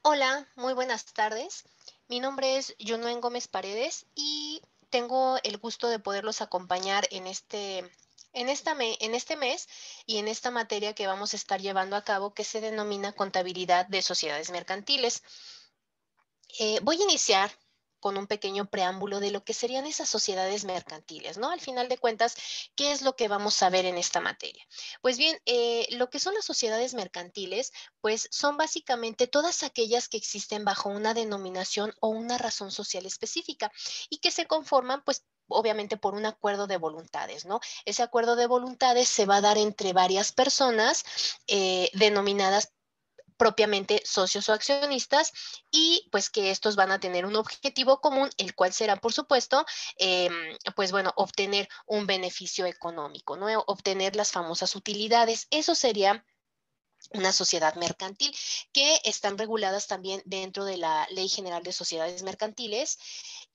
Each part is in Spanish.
Hola, muy buenas tardes. Mi nombre es Yunuen Gómez Paredes y tengo el gusto de poderlos acompañar en este mes y en esta materia que vamos a estar llevando a cabo que se denomina contabilidad de sociedades mercantiles. Voy a iniciar con un pequeño preámbulo de lo que serían esas sociedades mercantiles, ¿no? Al final de cuentas, ¿qué es lo que vamos a ver en esta materia? Pues bien, lo que son las sociedades mercantiles, pues son básicamente todas aquellas que existen bajo una denominación o una razón social específica y que se conforman, pues, obviamente por un acuerdo de voluntades, ¿no? Ese acuerdo de voluntades se va a dar entre varias personas denominadas propiamente socios o accionistas y pues que estos van a tener un objetivo común, el cual será, por supuesto, pues bueno, obtener un beneficio económico, ¿no? Obtener las famosas utilidades. Eso sería una sociedad mercantil, que están reguladas también dentro de la Ley General de Sociedades Mercantiles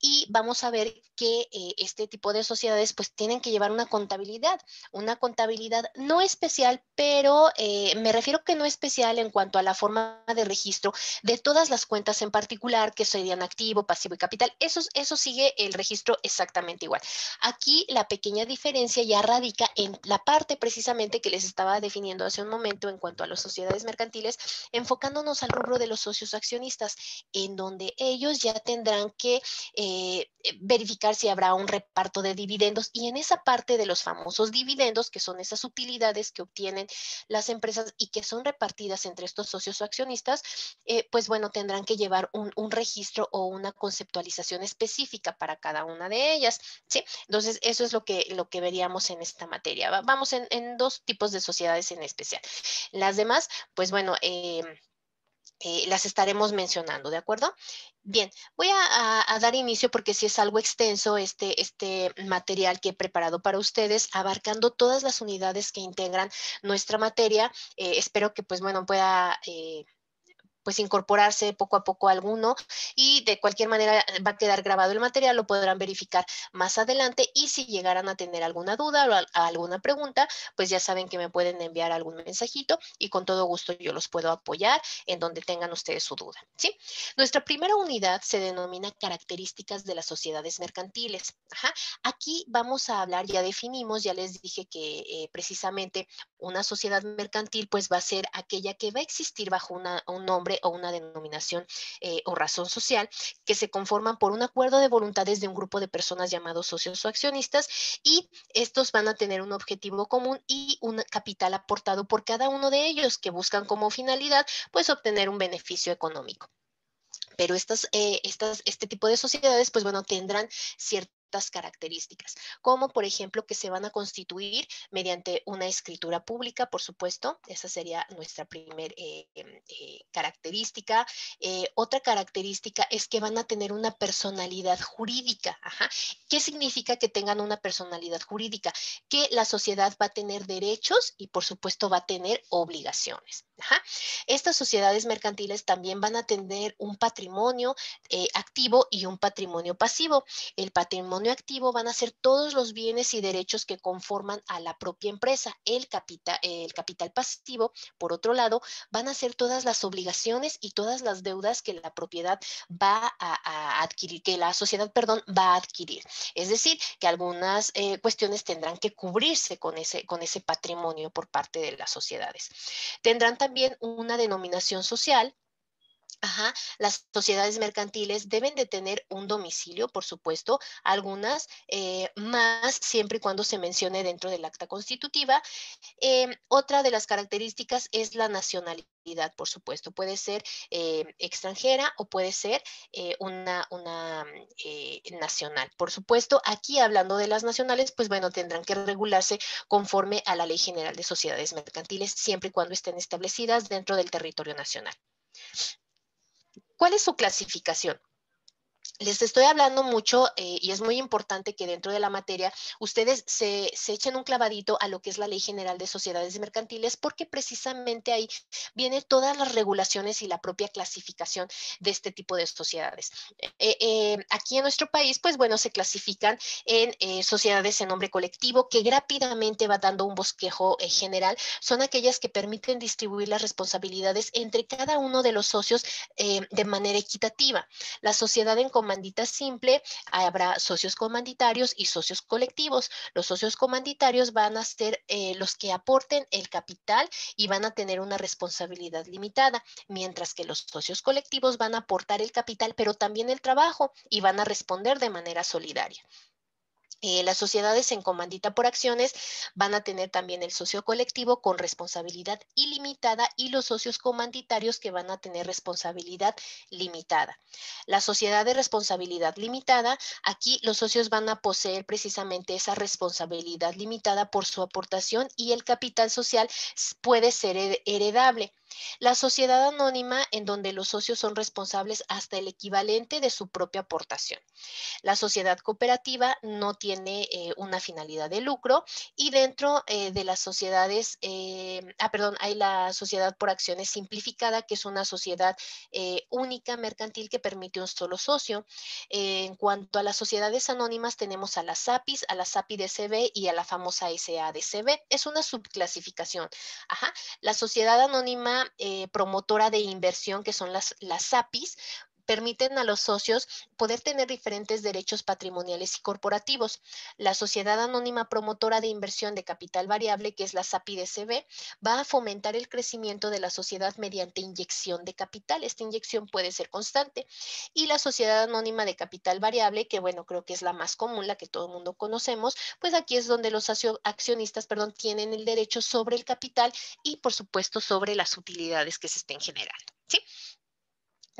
y vamos a ver que este tipo de sociedades pues tienen que llevar una contabilidad no especial, pero me refiero que no especial en cuanto a la forma de registro de todas las cuentas en particular, que serían activo, pasivo y capital. Eso sigue el registro exactamente igual. Aquí la pequeña diferencia ya radica en la parte precisamente que les estaba definiendo hace un momento en cuanto a las sociedades mercantiles, enfocándonos al rubro de los socios accionistas, en donde ellos ya tendrán que verificar si habrá un reparto de dividendos y en esa parte de los famosos dividendos, que son esas utilidades que obtienen las empresas y que son repartidas entre estos socios o accionistas, pues bueno, tendrán que llevar un registro o una conceptualización específica para cada una de ellas, ¿sí? Entonces, eso es lo que veríamos en esta materia. Vamos en dos tipos de sociedades en especial. Las demás, pues bueno, las estaremos mencionando, ¿de acuerdo? Bien, voy a dar inicio porque si es algo extenso este material que he preparado para ustedes, abarcando todas las unidades que integran nuestra materia. Espero que, pues bueno, pueda pues incorporarse poco a poco alguno y de cualquier manera va a quedar grabado el material, lo podrán verificar más adelante y si llegaran a tener alguna duda o alguna pregunta, pues ya saben que me pueden enviar algún mensajito y con todo gusto yo los puedo apoyar en donde tengan ustedes su duda, ¿sí? Nuestra primera unidad se denomina características de las sociedades mercantiles. Ajá. Aquí vamos a hablar, ya definimos, ya les dije que precisamente una sociedad mercantil pues va a ser aquella que va a existir bajo un nombre o una denominación o razón social que se conforman por un acuerdo de voluntades de un grupo de personas llamados socios o accionistas y estos van a tener un objetivo común y un capital aportado por cada uno de ellos que buscan como finalidad pues obtener un beneficio económico. Pero este tipo de sociedades, pues bueno, tendrán ciertas características, como por ejemplo que se van a constituir mediante una escritura pública, por supuesto, esa sería nuestra primer característica. Otra característica es que van a tener una personalidad jurídica. Ajá. ¿Qué significa que tengan una personalidad jurídica? Que la sociedad va a tener derechos y por supuesto va a tener obligaciones. Ajá. Estas sociedades mercantiles también van a tener un patrimonio activo y un patrimonio pasivo. El patrimonio activo van a ser todos los bienes y derechos que conforman a la propia empresa. El capital pasivo, por otro lado, van a ser todas las obligaciones y todas las deudas que la propiedad va a adquirir, que la sociedad, perdón, va a adquirir. Es decir, que algunas cuestiones tendrán que cubrirse con ese patrimonio por parte de las sociedades. Tendrán también una denominación social. Ajá, las sociedades mercantiles deben de tener un domicilio, por supuesto, algunas más siempre y cuando se mencione dentro del acta constitutiva. Otra de las características es la nacionalidad, por supuesto. Puede ser extranjera o puede ser una nacional. Por supuesto, aquí hablando de las nacionales, pues bueno, tendrán que regularse conforme a la Ley General de Sociedades Mercantiles, siempre y cuando estén establecidas dentro del territorio nacional. ¿Cuál es su clasificación? Les estoy hablando mucho y es muy importante que dentro de la materia ustedes se echen un clavadito a lo que es la Ley General de Sociedades Mercantiles, porque precisamente ahí vienen todas las regulaciones y la propia clasificación de este tipo de sociedades. Aquí en nuestro país, pues bueno, se clasifican en sociedades en nombre colectivo, que rápidamente va dando un bosquejo general. Son aquellas que permiten distribuir las responsabilidades entre cada uno de los socios de manera equitativa. La sociedad en comandita simple, habrá socios comanditarios y socios colectivos. Los socios comanditarios van a ser los que aporten el capital y van a tener una responsabilidad limitada, mientras que los socios colectivos van a aportar el capital, pero también el trabajo, y van a responder de manera solidaria. Las sociedades en comandita por acciones van a tener también el socio colectivo con responsabilidad ilimitada y los socios comanditarios que van a tener responsabilidad limitada. La sociedad de responsabilidad limitada, aquí los socios van a poseer precisamente esa responsabilidad limitada por su aportación y el capital social puede ser heredable. La sociedad anónima, en donde los socios son responsables hasta el equivalente de su propia aportación. La sociedad cooperativa no tiene una finalidad de lucro, y dentro de las sociedades, perdón, hay la sociedad por acciones simplificada, que es una sociedad única mercantil que permite un solo socio. En cuanto a las sociedades anónimas, tenemos a las SAPIs, a la SAPI-DCB y a la famosa SADCB. Es una subclasificación. Ajá. La sociedad anónima promotora de inversión, que son las SAPIs, permiten a los socios poder tener diferentes derechos patrimoniales y corporativos. La Sociedad Anónima Promotora de Inversión de Capital Variable, que es la SAPI-DCB, va a fomentar el crecimiento de la sociedad mediante inyección de capital. Esta inyección puede ser constante. Y la Sociedad Anónima de Capital Variable, que bueno, creo que es la más común, la que todo el mundo conocemos, pues aquí es donde los accionistas, perdón, tienen el derecho sobre el capital y por supuesto sobre las utilidades que se estén generando. ¿Sí?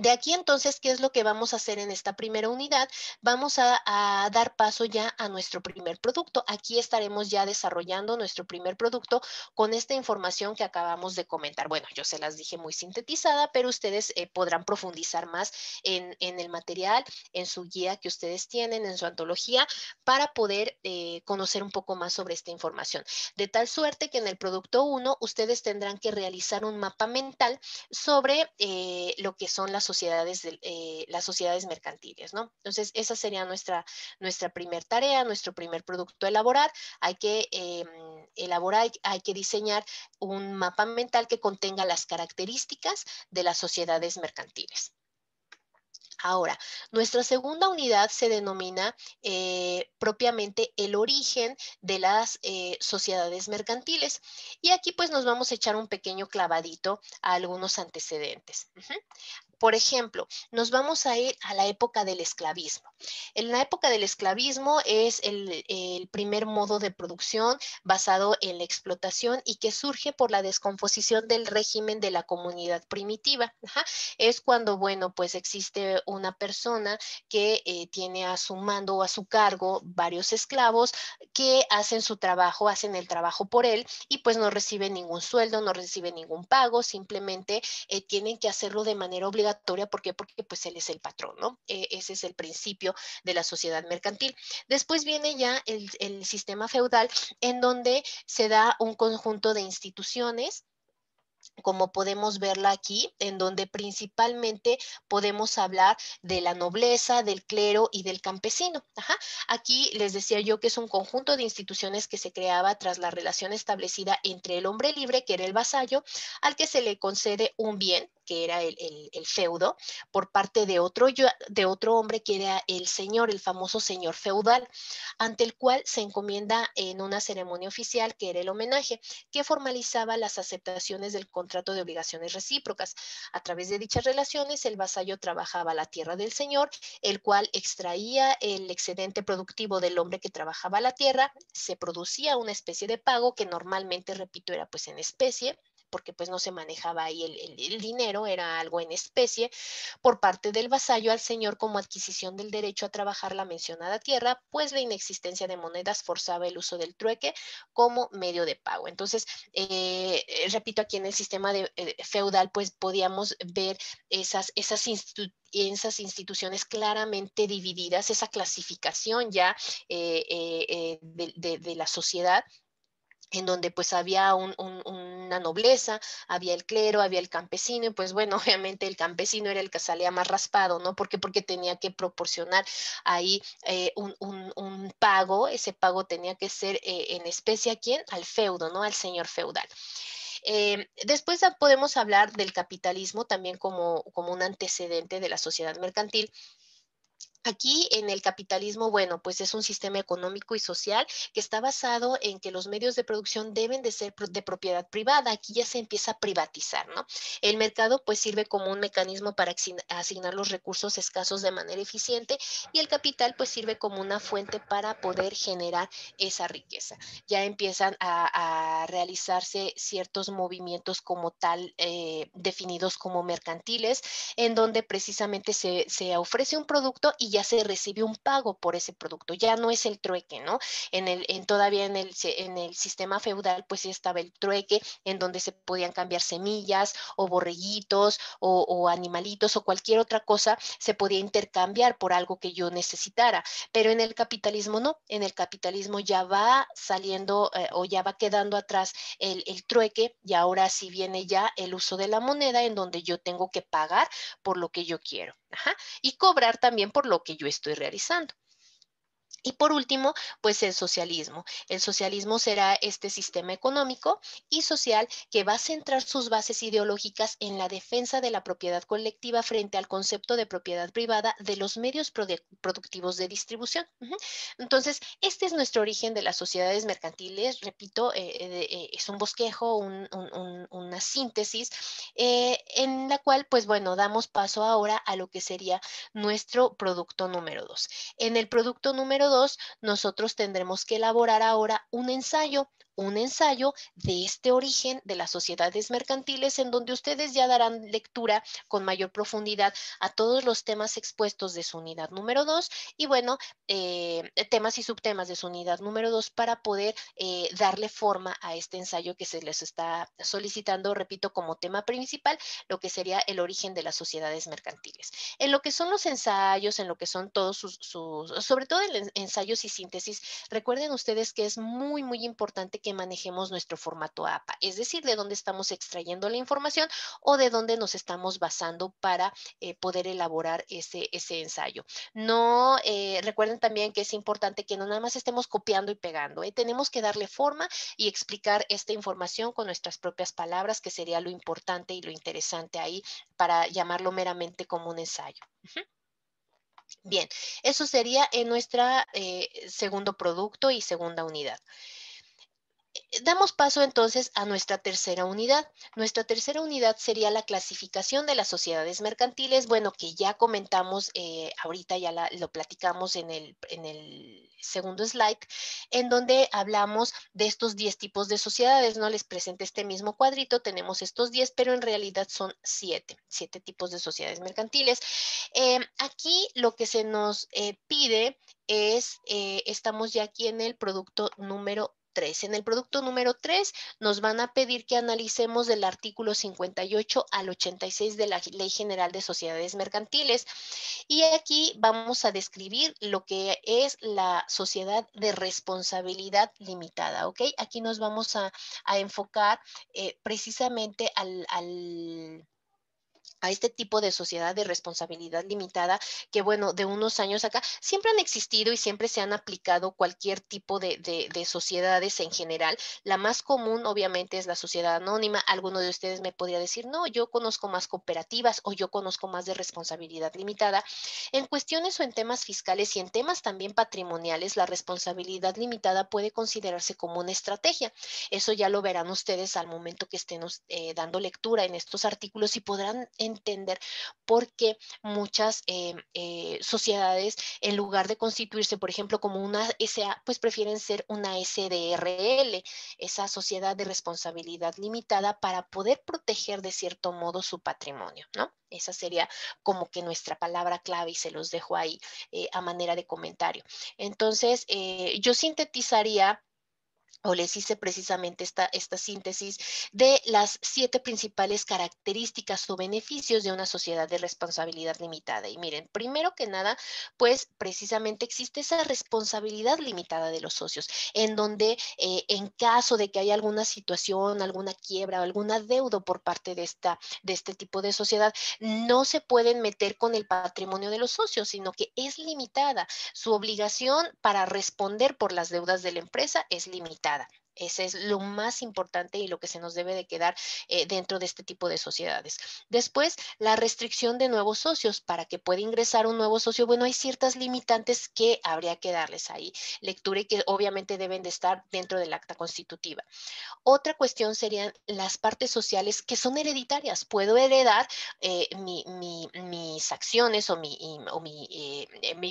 De aquí entonces, ¿qué es lo que vamos a hacer en esta primera unidad? Vamos a dar paso ya a nuestro primer producto. Aquí estaremos ya desarrollando nuestro primer producto con esta información que acabamos de comentar. Bueno, yo se las dije muy sintetizada, pero ustedes podrán profundizar más en el material, en su guía que ustedes tienen, en su antología, para poder conocer un poco más sobre esta información. De tal suerte que en el producto 1 ustedes tendrán que realizar un mapa mental sobre lo que son las sociedades mercantiles, ¿no? Entonces, esa sería nuestra primer tarea, nuestro primer producto a elaborar. Hay que elaborar, hay que diseñar un mapa mental que contenga las características de las sociedades mercantiles. Ahora, nuestra segunda unidad se denomina propiamente el origen de las sociedades mercantiles. Y aquí pues nos vamos a echar un pequeño clavadito a algunos antecedentes. Por ejemplo, nos vamos a ir a la época del esclavismo. En la época del esclavismo es el primer modo de producción basado en la explotación y que surge por la descomposición del régimen de la comunidad primitiva. Ajá. Es cuando, bueno, pues existe una persona que tiene a su mando o a su cargo varios esclavos que hacen su trabajo, hacen el trabajo por él y pues no reciben ningún sueldo, no reciben ningún pago, simplemente tienen que hacerlo de manera obligatoria. ¿Por qué? Porque pues él es el patrón, ¿no? Ese es el principio de la sociedad mercantil. Después viene ya el sistema feudal, en donde se da un conjunto de instituciones, como podemos verla aquí, en donde principalmente podemos hablar de la nobleza, del clero y del campesino. Ajá. Aquí les decía yo que es un conjunto de instituciones que se creaba tras la relación establecida entre el hombre libre, que era el vasallo, al que se le concede un bien, que era el feudo, por parte de otro hombre que era el señor, el famoso señor feudal, ante el cual se encomienda en una ceremonia oficial, que era el homenaje, que formalizaba las aceptaciones del contrato de obligaciones recíprocas. A través de dichas relaciones, el vasallo trabajaba la tierra del señor, el cual extraía el excedente productivo del hombre que trabajaba la tierra, se producía una especie de pago que normalmente, repito, era pues en especie, porque pues no se manejaba ahí el dinero, era algo en especie, por parte del vasallo al señor como adquisición del derecho a trabajar la mencionada tierra, pues la inexistencia de monedas forzaba el uso del trueque como medio de pago. Entonces, repito, aquí en el sistema feudal, pues podíamos ver esas instituciones claramente divididas, esa clasificación ya de la sociedad, en donde pues había una nobleza, había el clero, había el campesino, y pues bueno, obviamente el campesino era el que salía más raspado, ¿no? ¿Por qué? Porque tenía que proporcionar ahí un pago, ese pago tenía que ser en especie. ¿A quién? Al feudo, ¿no? Al señor feudal. Después podemos hablar del capitalismo también como un antecedente de la sociedad mercantil. Aquí en el capitalismo, bueno, pues es un sistema económico y social que está basado en que los medios de producción deben de ser de propiedad privada. Aquí ya se empieza a privatizar, ¿no? El mercado pues sirve como un mecanismo para asignar los recursos escasos de manera eficiente, y el capital pues sirve como una fuente para poder generar esa riqueza. Ya empiezan a realizarse ciertos movimientos como tal, definidos como mercantiles, en donde precisamente se ofrece un producto y ya se recibe un pago por ese producto. Ya no es el trueque, ¿no? Todavía en el sistema feudal, pues sí estaba el trueque, en donde se podían cambiar semillas o borreguitos o animalitos o cualquier otra cosa, se podía intercambiar por algo que yo necesitara. Pero en el capitalismo no, en el capitalismo ya va saliendo o ya va quedando atrás el trueque, y ahora sí viene ya el uso de la moneda, en donde yo tengo que pagar por lo que yo quiero. Ajá. Y cobrar también por lo que yo estoy realizando. Y por último, pues el socialismo. El socialismo será este sistema económico y social que va a centrar sus bases ideológicas en la defensa de la propiedad colectiva frente al concepto de propiedad privada de los medios productivos de distribución. Entonces, este es nuestro origen de las sociedades mercantiles. Repito, es un bosquejo, una síntesis, en la cual, pues bueno, damos paso ahora a lo que sería nuestro producto número 2. En el producto número 2, nosotros tendremos que elaborar ahora un ensayo de este origen de las sociedades mercantiles, en donde ustedes ya darán lectura con mayor profundidad a todos los temas expuestos de su unidad número 2, y bueno, temas y subtemas de su unidad número 2, para poder darle forma a este ensayo que se les está solicitando, repito, como tema principal, lo que sería el origen de las sociedades mercantiles. En lo que son los ensayos, en lo que son todos sobre todo en ensayos y síntesis, recuerden ustedes que es muy, muy importante que manejemos nuestro formato APA, es decir, de dónde estamos extrayendo la información o de dónde nos estamos basando para poder elaborar ese ensayo. No, recuerden también que es importante que no nada más estemos copiando y pegando, tenemos que darle forma y explicar esta información con nuestras propias palabras, que sería lo importante y lo interesante ahí, para llamarlo meramente como un ensayo. Bien, eso sería en nuestra segundo producto y segunda unidad. Damos paso entonces a nuestra tercera unidad. Nuestra tercera unidad sería la clasificación de las sociedades mercantiles, bueno, que ya comentamos, ahorita ya lo platicamos en el segundo slide, en donde hablamos de estos 10 tipos de sociedades, ¿no? Les presenté este mismo cuadrito, tenemos estos 10, pero en realidad son 7 tipos de sociedades mercantiles. Aquí lo que se nos pide es, estamos ya aquí en el producto número 3. En el producto número 3 nos van a pedir que analicemos del artículo 58 al 86 de la Ley General de Sociedades Mercantiles. Y aquí vamos a describir lo que es la sociedad de responsabilidad limitada, ¿ok? Aquí nos vamos a enfocar precisamente a este tipo de sociedad de responsabilidad limitada, que bueno, de unos años acá siempre han existido y siempre se han aplicado cualquier tipo de sociedades en general. La más común obviamente es la sociedad anónima. Alguno de ustedes me podría decir, no, yo conozco más cooperativas o yo conozco más de responsabilidad limitada. En cuestiones o en temas fiscales y en temas también patrimoniales, la responsabilidad limitada puede considerarse como una estrategia. Eso ya lo verán ustedes al momento que estén dando lectura en estos artículos, y podrán entender por qué muchas sociedades, en lugar de constituirse, por ejemplo, como una SA, pues prefieren ser una SDRL, esa sociedad de responsabilidad limitada, para poder proteger de cierto modo su patrimonio, ¿no? Esa sería como que nuestra palabra clave y se los dejo ahí a manera de comentario. Entonces, yo sintetizaría o les hice precisamente esta síntesis de las 7 principales características o beneficios de una sociedad de responsabilidad limitada. Y miren, primero que nada, pues precisamente existe esa responsabilidad limitada de los socios, en donde en caso de que haya alguna situación, alguna quiebra o algún adeudo por parte de este tipo de sociedad, no se pueden meter con el patrimonio de los socios, sino que es limitada. Su obligación para responder por las deudas de la empresa es limitada. Ese es lo más importante y lo que se nos debe de quedar dentro de este tipo de sociedades. Después, la restricción de nuevos socios. Para que pueda ingresar un nuevo socio, bueno, hay ciertas limitantes que habría que darles ahí lectura y que obviamente deben de estar dentro del acta constitutiva. Otra cuestión serían las partes sociales que son hereditarias. Puedo heredar mis acciones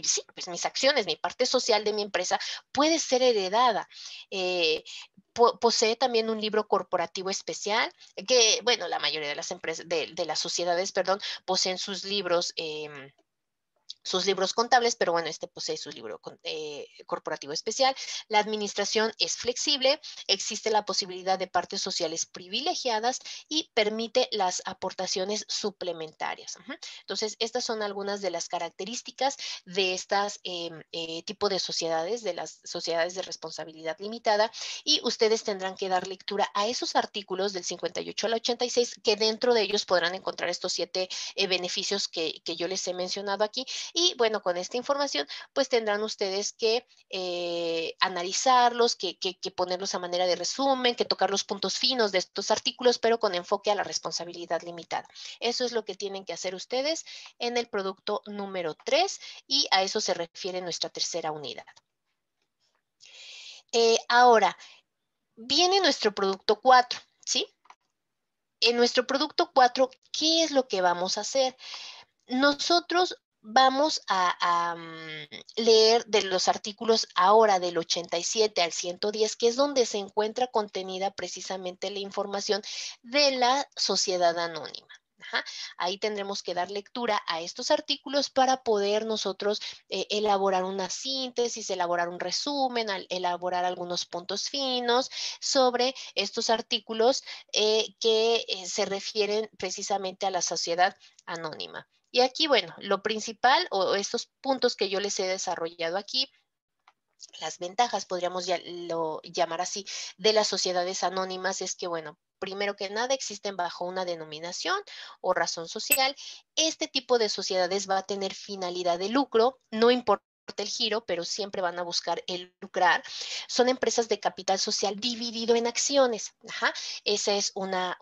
sí, pues mis acciones, mi parte social de mi empresa puede ser heredada. Posee también un libro corporativo especial que, bueno, la mayoría de las empresas, de las sociedades, perdón, poseen sus libros contables, pero bueno, este posee su libro corporativo especial. La administración es flexible, existe la posibilidad de partes sociales privilegiadas y permite las aportaciones suplementarias. Entonces, estas son algunas de las características de estas tipo de sociedades, de las sociedades de responsabilidad limitada, y ustedes tendrán que dar lectura a esos artículos del 58 al 86, que dentro de ellos podrán encontrar estos 7 beneficios que yo les he mencionado aquí. Y bueno, con esta información, pues tendrán ustedes que analizarlos, que ponerlos a manera de resumen, que tocar los puntos finos de estos artículos, pero con enfoque a la responsabilidad limitada. Eso es lo que tienen que hacer ustedes en el producto número 3 y a eso se refiere nuestra tercera unidad. Ahora, viene nuestro producto 4, ¿sí? En nuestro producto 4, ¿qué es lo que vamos a hacer? Nosotros vamos a leer de los artículos ahora del 87 al 110, que es donde se encuentra contenida precisamente la información de la sociedad anónima. Ajá. Ahí tendremos que dar lectura a estos artículos para poder nosotros elaborar una síntesis, elaborar un resumen, elaborar algunos puntos finos sobre estos artículos que se refieren precisamente a la sociedad anónima. Y aquí, bueno, lo principal o estos puntos que yo les he desarrollado aquí, las ventajas, podríamos llamar así, de las sociedades anónimas es que, bueno, primero que nada, existen bajo una denominación o razón social. Este tipo de sociedades va a tener finalidad de lucro, no importa el giro, pero siempre van a buscar el lucrar. Son empresas de capital social dividido en acciones. Ajá. Esa es una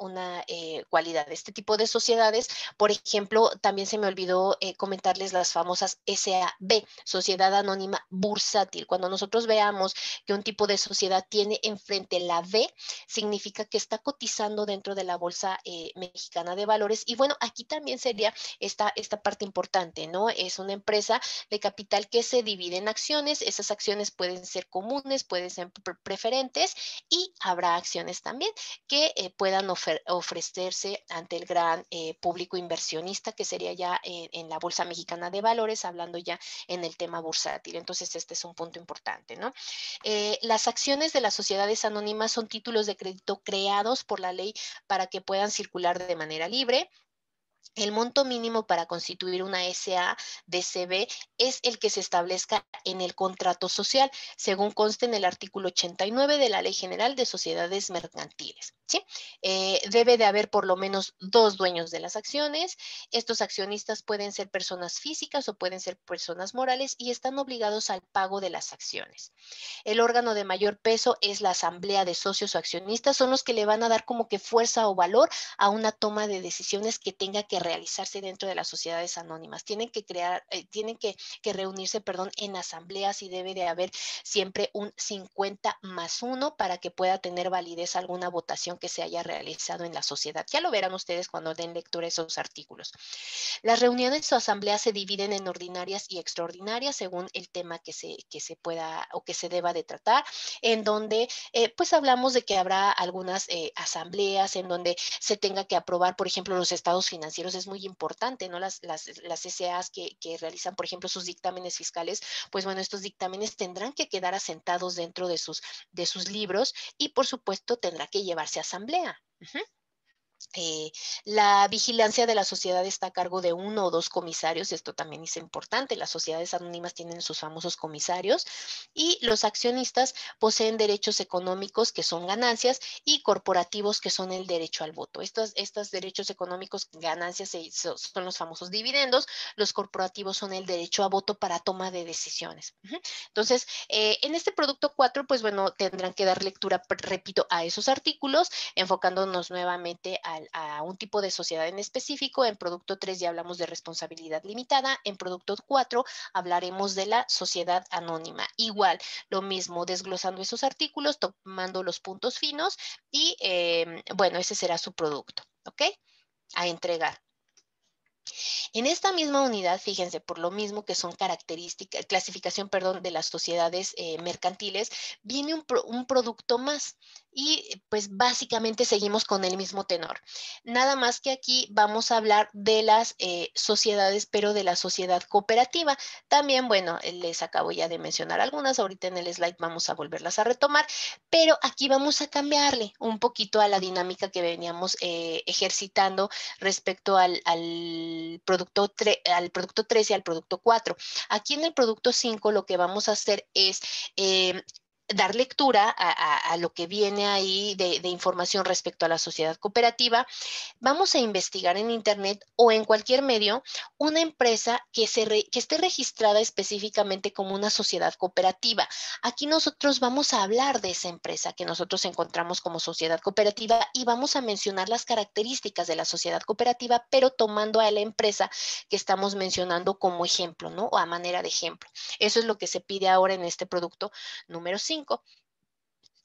cualidad de este tipo de sociedades. Por ejemplo, también se me olvidó comentarles las famosas SAB, Sociedad Anónima Bursátil. Cuando nosotros veamos que un tipo de sociedad tiene enfrente la B, significa que está cotizando dentro de la Bolsa Mexicana de Valores. Y bueno, aquí también sería esta parte importante, ¿no? Es una empresa de capital que se divide en acciones. Esas acciones pueden ser comunes, pueden ser preferentes y habrá acciones también que puedan ofrecerse ante el gran público inversionista, que sería ya en la Bolsa Mexicana de Valores, hablando ya en el tema bursátil. Entonces, este es un punto importante, ¿no? Las acciones de las sociedades anónimas son títulos de crédito creados por la ley para que puedan circular de manera libre. El monto mínimo para constituir una SA-DCB es el que se establezca en el contrato social, según consta en el artículo 89 de la Ley General de Sociedades Mercantiles. ¿Sí? Debe de haber por lo menos 2 dueños de las acciones. Estos accionistas pueden ser personas físicas o pueden ser personas morales y están obligados al pago de las acciones. El órgano de mayor peso es la asamblea de socios o accionistas, son los que le van a dar como que fuerza o valor a una toma de decisiones que tenga que que realizarse dentro de las sociedades anónimas. Tienen que que reunirse, perdón, en asambleas y debe de haber siempre un 50+1 para que pueda tener validez alguna votación que se haya realizado en la sociedad. Ya lo verán ustedes cuando den lectura a esos artículos. Las reuniones o asambleas se dividen en ordinarias y extraordinarias según el tema que se pueda o que se deba de tratar, en donde pues hablamos de que habrá algunas asambleas en donde se tenga que aprobar, por ejemplo, los estados financieros. Es muy importante, ¿no? Las SAs que realizan, por ejemplo, sus dictámenes fiscales, pues bueno, estos dictámenes tendrán que quedar asentados dentro de sus libros y, por supuesto, tendrá que llevarse a asamblea. Eh, la vigilancia de la sociedad está a cargo de uno o dos comisarios, esto también es importante. Las sociedades anónimas tienen sus famosos comisarios y los accionistas poseen derechos económicos que son ganancias y corporativos que son el derecho al voto. Estos derechos económicos, ganancias, son los famosos dividendos, los corporativos son el derecho a voto para toma de decisiones. Entonces, en este producto 4, pues bueno, tendrán que dar lectura, repito, a esos artículos, enfocándonos nuevamente a un tipo de sociedad en específico. En producto 3 ya hablamos de responsabilidad limitada. En producto 4 hablaremos de la sociedad anónima. Igual, lo mismo, desglosando esos artículos, tomando los puntos finos y, bueno, ese será su producto, ¿ok? A entregar. En esta misma unidad, fíjense, por lo mismo que son características, clasificación, perdón, de las sociedades mercantiles, viene un producto más y pues básicamente seguimos con el mismo tenor. Nada más que aquí vamos a hablar de las sociedades, pero de la sociedad cooperativa. También, bueno, les acabo ya de mencionar algunas, ahorita en el slide vamos a volverlas a retomar, pero aquí vamos a cambiarle un poquito a la dinámica que veníamos ejercitando respecto al producto 3 y al producto 4. Aquí en el producto 5 lo que vamos a hacer es dar lectura a lo que viene ahí de información respecto a la sociedad cooperativa. Vamos a investigar en Internet o en cualquier medio una empresa que esté registrada específicamente como una sociedad cooperativa. Aquí nosotros vamos a hablar de esa empresa que nosotros encontramos como sociedad cooperativa y vamos a mencionar las características de la sociedad cooperativa, pero tomando a la empresa que estamos mencionando como ejemplo, ¿no? O a manera de ejemplo. Eso es lo que se pide ahora en este producto número 5.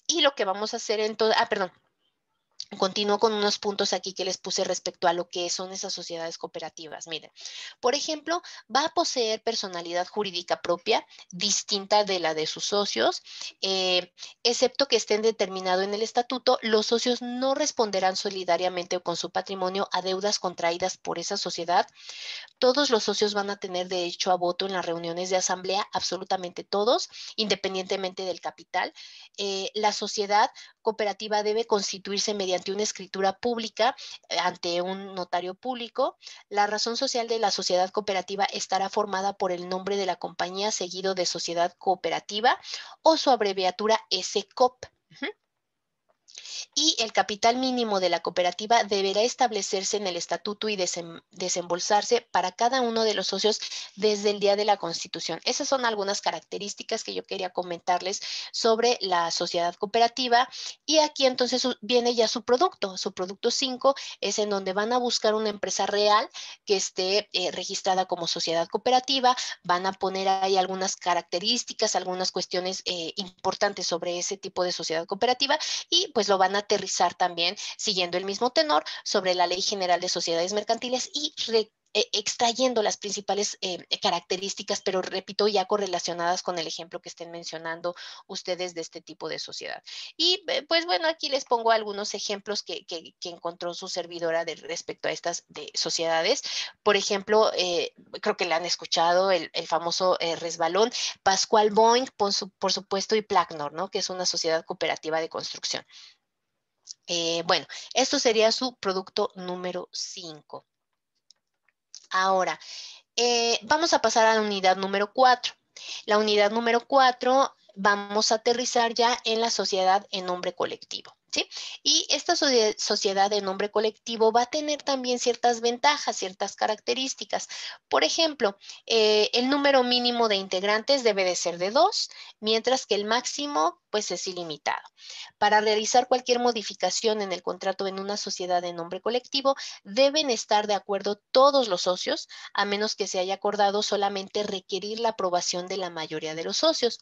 Y lo que vamos a hacer entonces, perdón, continúo con unos puntos aquí que les puse respecto a lo que son esas sociedades cooperativas. Miren, por ejemplo, va a poseer personalidad jurídica propia, distinta de la de sus socios, excepto que estén determinado en el estatuto. Los socios no responderán solidariamente con su patrimonio a deudas contraídas por esa sociedad. Todos los socios van a tener derecho a voto en las reuniones de asamblea, absolutamente todos, independientemente del capital. La sociedad cooperativa debe constituirse mediante una escritura pública ante un notario público. La razón social de la sociedad cooperativa estará formada por el nombre de la compañía seguido de sociedad cooperativa o su abreviatura SCOP. Y el capital mínimo de la cooperativa deberá establecerse en el estatuto y desembolsarse para cada uno de los socios desde el día de la constitución. Esas son algunas características que yo quería comentarles sobre la sociedad cooperativa. Y aquí entonces viene ya su producto. Su producto 5 es en donde van a buscar una empresa real que esté registrada como sociedad cooperativa. Van a poner ahí algunas características, algunas cuestiones importantes sobre ese tipo de sociedad cooperativa y pues lo van a aterrizar también siguiendo el mismo tenor sobre la Ley General de Sociedades Mercantiles y extrayendo las principales características, pero repito, ya correlacionadas con el ejemplo que estén mencionando ustedes de este tipo de sociedad. Y pues bueno, aquí les pongo algunos ejemplos que encontró su servidora respecto a estas sociedades. Por ejemplo, creo que la han escuchado, el famoso resbalón, Pascual Boing, por supuesto, y Placnor, ¿no? Que es una sociedad cooperativa de construcción. Bueno, esto sería su producto número 5. Ahora, vamos a pasar a la unidad número 4. La unidad número 4 vamos a aterrizar ya en la sociedad en nombre colectivo, ¿sí? Y esta sociedad de nombre colectivo va a tener también ciertas ventajas, ciertas características. Por ejemplo, el número mínimo de integrantes debe de ser de 2, mientras que el máximo pues es ilimitado. Para realizar cualquier modificación en el contrato en una sociedad de nombre colectivo, deben estar de acuerdo todos los socios, a menos que se haya acordado solamente requerir la aprobación de la mayoría de los socios.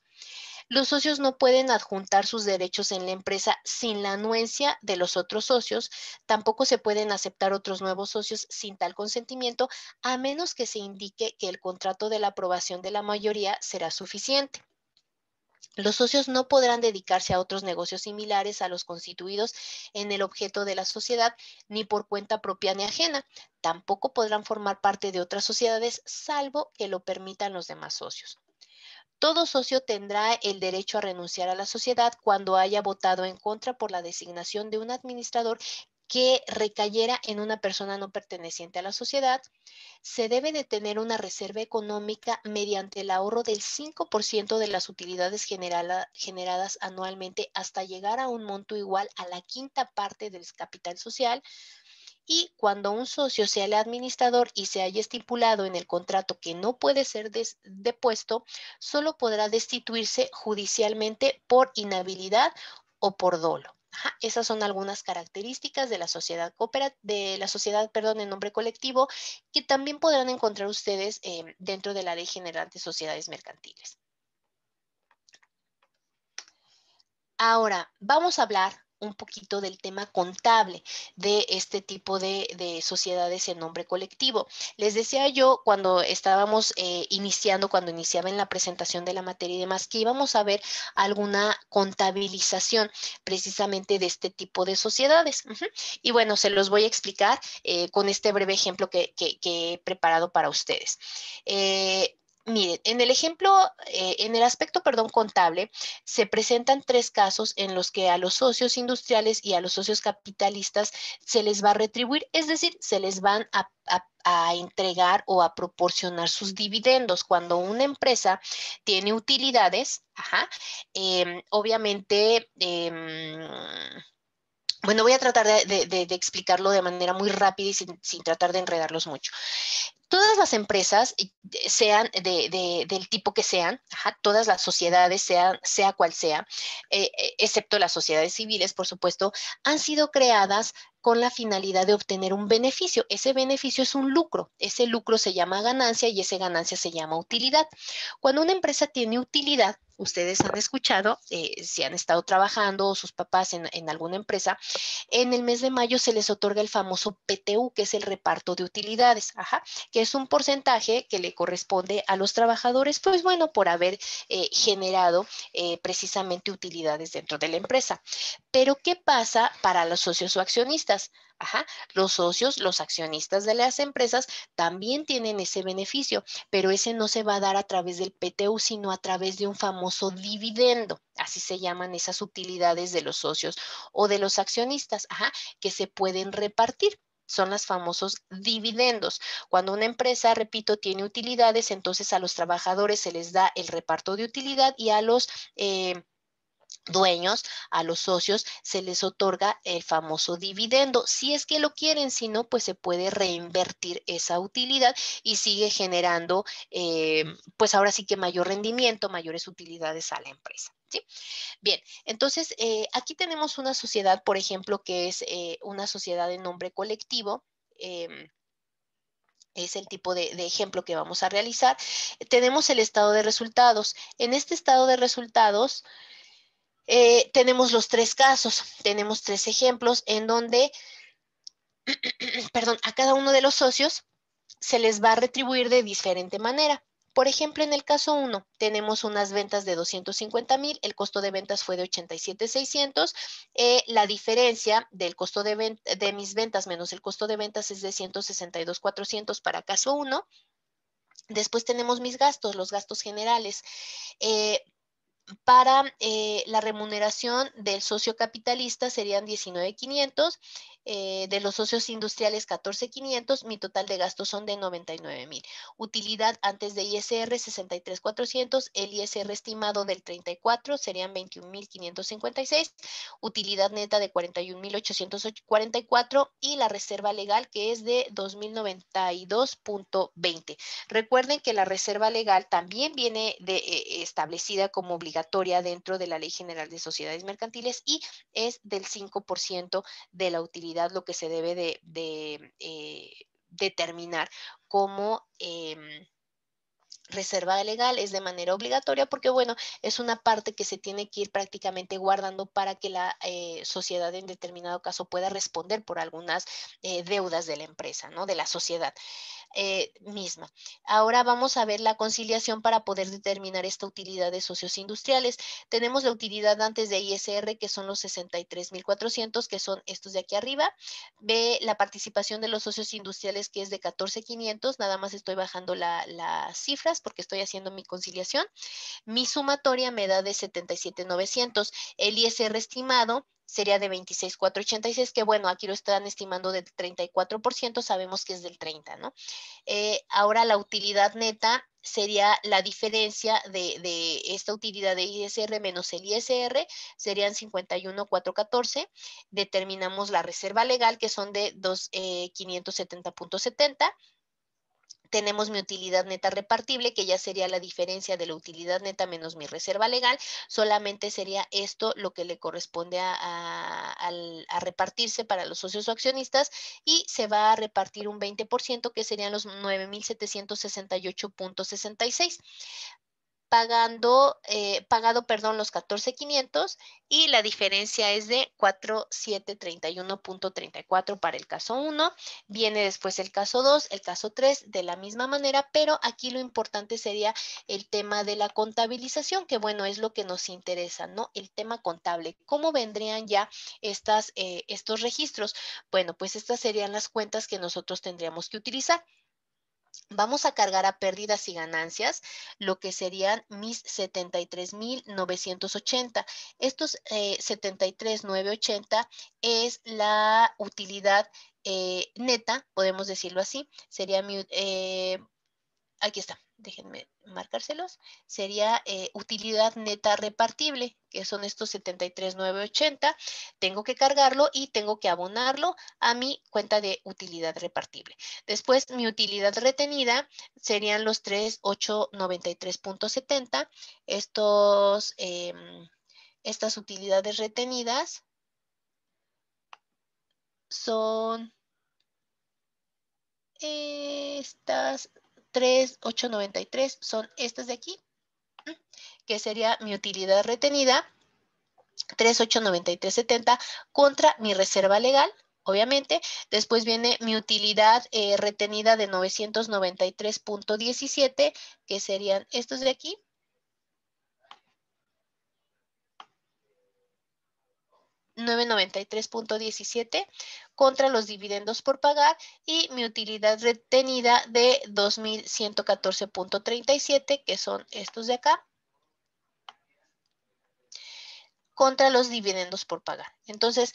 Los socios no pueden adjuntar sus derechos en la empresa sin la anuencia de los otros socios. Tampoco se pueden aceptar otros nuevos socios sin tal consentimiento, a menos que se indique que el contrato de la aprobación de la mayoría será suficiente. Los socios no podrán dedicarse a otros negocios similares a los constituidos en el objeto de la sociedad, ni por cuenta propia ni ajena. Tampoco podrán formar parte de otras sociedades, salvo que lo permitan los demás socios. Todo socio tendrá el derecho a renunciar a la sociedad cuando haya votado en contra por la designación de un administrador que recayera en una persona no perteneciente a la sociedad. Se debe de tener una reserva económica mediante el ahorro del 5% de las utilidades generadas anualmente hasta llegar a un monto igual a la quinta parte del capital social. Y cuando un socio sea el administrador y se haya estipulado en el contrato que no puede ser depuesto, solo podrá destituirse judicialmente por inhabilidad o por dolo. Ajá, esas son algunas características de la sociedad en nombre colectivo que también podrán encontrar ustedes dentro de la Ley General de Sociedades Mercantiles. Ahora, vamos a hablar un poquito del tema contable de este tipo de sociedades en nombre colectivo. Les decía yo cuando estábamos cuando iniciaba en la presentación de la materia y demás, que íbamos a ver alguna contabilización precisamente de este tipo de sociedades. Y bueno, se los voy a explicar con este breve ejemplo que he preparado para ustedes. Miren, en el ejemplo, en el aspecto, contable, se presentan 3 casos en los que a los socios industriales y a los socios capitalistas se les va a retribuir, es decir, se les van a entregar o a proporcionar sus dividendos. Cuando una empresa tiene utilidades, obviamente, bueno, voy a tratar de explicarlo de manera muy rápida y sin tratar de enredarlos mucho. Todas las empresas, sean del tipo que sean, todas las sociedades, sea cual sea, excepto las sociedades civiles, por supuesto, han sido creadas con la finalidad de obtener un beneficio. Ese beneficio es un lucro. Ese lucro se llama ganancia y esa ganancia se llama utilidad. Cuando una empresa tiene utilidad, ustedes han escuchado, si han estado trabajando o sus papás en alguna empresa, en el mes de mayo se les otorga el famoso PTU, que es el reparto de utilidades, que es un porcentaje que le corresponde a los trabajadores, pues bueno, por haber generado precisamente utilidades dentro de la empresa. Pero, ¿qué pasa para los socios o accionistas? Los socios, los accionistas de las empresas también tienen ese beneficio, pero ese no se va a dar a través del PTU, sino a través de un famoso dividendo. Así se llaman esas utilidades de los socios o de los accionistas, que se pueden repartir. Son los famosos dividendos. Cuando una empresa, repito, tiene utilidades, entonces a los trabajadores se les da el reparto de utilidad y a los dueños, a los socios, se les otorga el famoso dividendo. Si es que lo quieren, si no, pues se puede reinvertir esa utilidad y sigue generando, pues ahora sí que mayor rendimiento, mayores utilidades a la empresa. ¿Sí? Bien, entonces aquí tenemos una sociedad, por ejemplo, que es una sociedad de nombre colectivo. Es el tipo de ejemplo que vamos a realizar. Tenemos el estado de resultados. En este estado de resultados tenemos los 3 casos, tenemos 3 ejemplos en donde, a cada uno de los socios se les va a retribuir de diferente manera. Por ejemplo, en el caso 1, tenemos unas ventas de 250,000, el costo de ventas fue de 87,600, la diferencia del costo de mis ventas menos el costo de ventas es de 162,400 para caso 1. Después tenemos mis gastos, los gastos generales. Para la remuneración del socio capitalista serían 19,500, de los socios industriales 14,500, mi total de gastos son de 99,000. Utilidad antes de ISR 63,400, el ISR estimado del 34 serían 21,556, utilidad neta de 41,844 y la reserva legal que es de 2,092,20. Recuerden que la reserva legal también viene establecida como obligatoria dentro de la Ley General de Sociedades Mercantiles y es del 5% de la utilidad lo que se debe de determinar como reserva legal. Es de manera obligatoria porque, bueno, es una parte que se tiene que ir prácticamente guardando para que la sociedad en determinado caso pueda responder por algunas deudas de la empresa, ¿no? De la sociedad misma. Ahora vamos a ver la conciliación para poder determinar esta utilidad de socios industriales. Tenemos la utilidad antes de ISR, que son los 63,400, que son estos de aquí arriba. Ve la participación de los socios industriales, que es de 14,500. Nada más estoy bajando las cifras porque estoy haciendo mi conciliación. Mi sumatoria me da de 77,900. El ISR estimado sería de 26,486, que bueno, aquí lo están estimando del 34%, sabemos que es del 30%, ¿no? Ahora la utilidad neta sería la diferencia de esta utilidad de ISR menos el ISR, serían 51,414. Determinamos la reserva legal, que son de 570,70. Tenemos mi utilidad neta repartible, que ya sería la diferencia de la utilidad neta menos mi reserva legal. Solamente sería esto lo que le corresponde a repartirse para los socios o accionistas y se va a repartir un 20%, que serían los 9,768,66. Pagado, los 14,500 y la diferencia es de 4,731,34 para el caso 1. Viene después el caso 2, el caso 3 de la misma manera, pero aquí lo importante sería el tema de la contabilización, que bueno, es lo que nos interesa, ¿no? El tema contable. ¿Cómo vendrían ya estos registros? Bueno, pues estas serían las cuentas que nosotros tendríamos que utilizar. Vamos a cargar a pérdidas y ganancias lo que serían mis 73,980. Estos 73,980 es la utilidad neta, podemos decirlo así. Sería aquí está, déjenme marcárselos. Sería utilidad neta repartible, que son estos 73,980. Tengo que cargarlo y tengo que abonarlo a mi cuenta de utilidad repartible. Después, mi utilidad retenida serían los 3,893,70. Estas utilidades retenidas son estas 3,893, son estas de aquí, que sería mi utilidad retenida, 3,893,70 contra mi reserva legal, obviamente. Después viene mi utilidad retenida de 993,17, que serían estos de aquí. $993,17 contra los dividendos por pagar y mi utilidad retenida de 2,114,37, que son estos de acá, contra los dividendos por pagar. Entonces,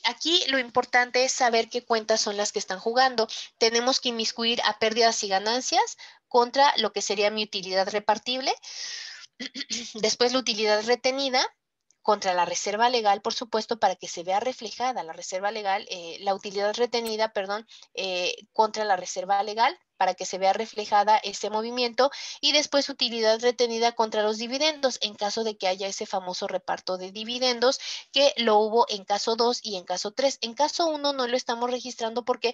aquí lo importante es saber qué cuentas son las que están jugando. Tenemos que inmiscuir a pérdidas y ganancias contra lo que sería mi utilidad repartible. Después la utilidad retenida contra la reserva legal, por supuesto, para que se vea reflejada la reserva legal, la utilidad retenida, perdón, contra la reserva legal, para que se vea reflejada ese movimiento, y después utilidad retenida contra los dividendos, en caso de que haya ese famoso reparto de dividendos, que lo hubo en caso 2 y en caso 3. En caso 1 no lo estamos registrando porque,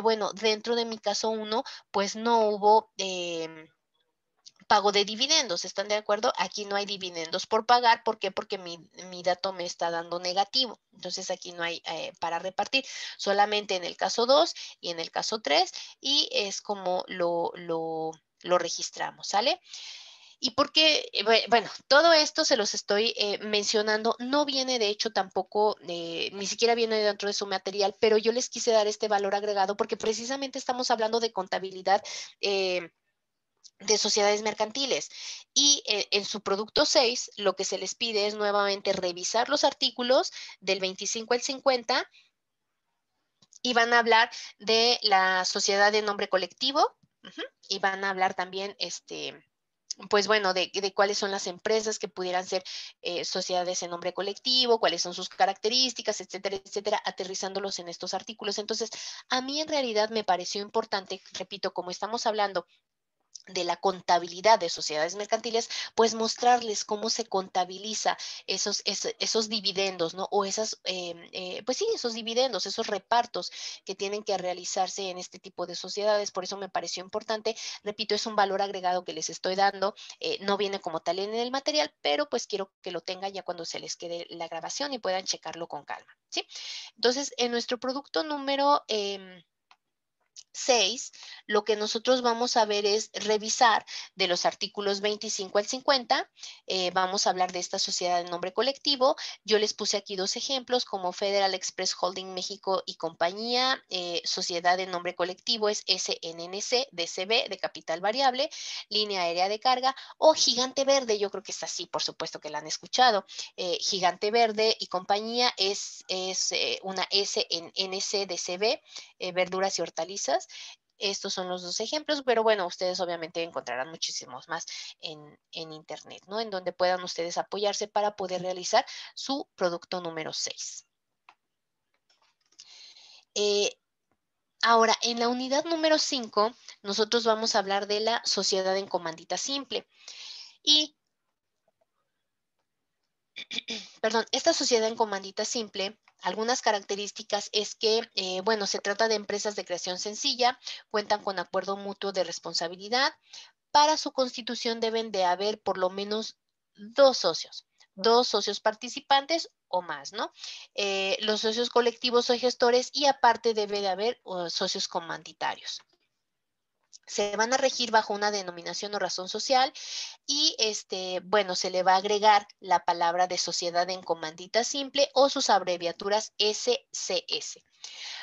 bueno, dentro de mi caso 1, pues no hubo pago de dividendos, ¿están de acuerdo? Aquí no hay dividendos por pagar, ¿por qué? Porque mi dato me está dando negativo, entonces aquí no hay para repartir, solamente en el caso 2 y en el caso 3, y es como lo registramos, ¿sale? Y porque, bueno, todo esto se los estoy mencionando, no viene de hecho tampoco, ni siquiera viene dentro de su material, pero yo les quise dar este valor agregado porque precisamente estamos hablando de contabilidad de sociedades mercantiles. Y en su producto 6, lo que se les pide es nuevamente revisar los artículos del 25 al 50 y van a hablar de la sociedad de nombre colectivo, y van a hablar también, pues bueno, de cuáles son las empresas que pudieran ser sociedades en nombre colectivo, cuáles son sus características, etcétera, etcétera, aterrizándolos en estos artículos. Entonces, a mí en realidad me pareció importante, repito, como estamos hablando de la contabilidad de sociedades mercantiles, pues mostrarles cómo se contabiliza esos dividendos, ¿no? O pues sí, esos dividendos, esos repartos que tienen que realizarse en este tipo de sociedades. Por eso me pareció importante. Repito, es un valor agregado que les estoy dando. No viene como tal en el material, pero pues quiero que lo tengan ya cuando se les quede la grabación y puedan checarlo con calma, ¿sí? Entonces, en nuestro producto número 6, lo que nosotros vamos a ver es revisar de los artículos 25 al 50, vamos a hablar de esta sociedad de nombre colectivo. Yo les puse aquí dos ejemplos como Federal Express Holding México y compañía, sociedad de nombre colectivo es SNNC, DCB, de capital variable, línea aérea de carga, o Gigante Verde, yo creo que es así, por supuesto que la han escuchado. Gigante Verde y compañía es una SNNC, DCB, verduras y hortalizas. Estos son los dos ejemplos, pero bueno, ustedes obviamente encontrarán muchísimos más en internet, ¿no? En donde puedan ustedes apoyarse para poder realizar su producto número 6. Ahora, en la unidad número 5, nosotros vamos a hablar de la sociedad en comandita simple. Y, perdón, esta sociedad en comandita simple, algunas características es que, bueno, se trata de empresas de creación sencilla, cuentan con acuerdo mutuo de responsabilidad. Para su constitución deben de haber por lo menos dos socios participantes o más, ¿no? Los socios colectivos o gestores y aparte debe de haber socios comanditarios. Se van a regir bajo una denominación o razón social y bueno, se le va a agregar la palabra de sociedad en comandita simple o sus abreviaturas SCS.